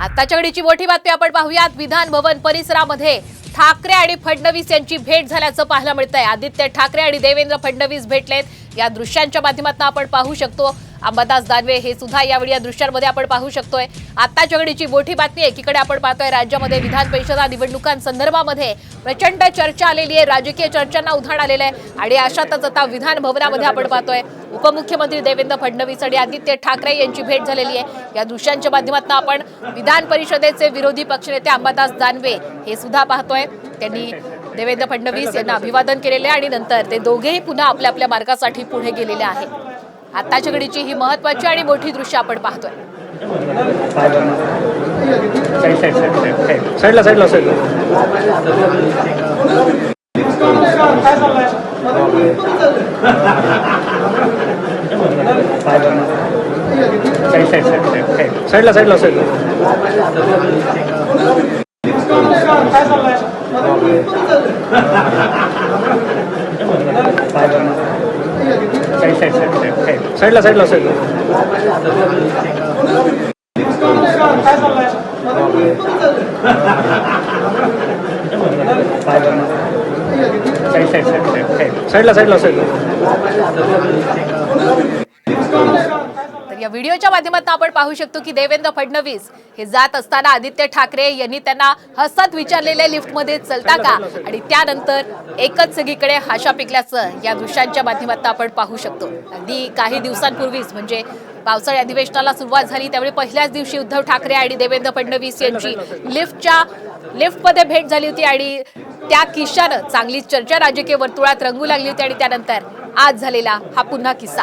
आताच्या घडीची मोठी बातमी आपण पाहूयात। विधान भवन परिसरामध्ये ठाकरे आणि फडणवीस यांची भेट झाल्याचं पाहायला मिळतंय। आदित्य ठाकरे आणि देवेंद्र फडणवीस भेटलेत। या दृश्यांच्या माध्यमातून आपण पाहू शकतो अंबादास दानवे हे सुद्धा यावेळी या दृश्यांमध्ये आपण पाहू शकतोय। आताच्या घडीची मोठी बातमी आहे एकीकडे आपण पाहतोय राज्यामध्ये विधान परिषदा निवडणुकांसंदर्भामध्ये प्रचंड चर्चा आलेली आहे, राजकीय चर्चांना उधाण आलेलं आहे आणि अशातच आता विधान भवनामध्ये आपण पाहतोय उपमुख्यमंत्री देवेंद्र फडणवीस आणि आदित्य ठाकरे यांची भेट झालेली आहे। या दृश्यांच्या माध्यमातून आपण विधान परिषदेचे विरोधी पक्षनेते अंबादास दानवे हे सुद्धा पाहतोय। त्यांनी देवेंद्र फडणवीस यांना अभिवादन केलेले आणि नंतर ते दोघेही पुन्हा आपल्या आपल्या मार्गासाठी पुढे गेलेले आहेत। आताच्या घडीची ही महत्त्वाची आणि मोठी दृश्य आपण पाहतोय। तर या व्हिडिओच्या माध्यमातून आपण पाहू शकतो की देवेंद्र फडणवीस हे जात असताना आदित्य ठाकरे यांनी त्यांना हसत विचारलेले लिफ्टमध्ये चलता का आणि त्यानंतर एकच सगळीकडे हाशा पिकल्याचं या दृश्यांच्या माध्यमातून आपण पाहू शकतो। अगदी काही दिवसांपूर्वीच म्हणजे पावसाळी अधिवेशनाला सुरुवात झाली त्यावेळी पहिल्याच दिवशी उद्धव ठाकरे आणि देवेंद्र फडणवीस यांची लिफ्टमध्ये भेट झाली होती आणि त्या किस्सानं चांगली चर्चा राजकीय वर्तुळात रंगू लागली होती आणि त्यानंतर आज झालेला हा पुन्हा किस्सा।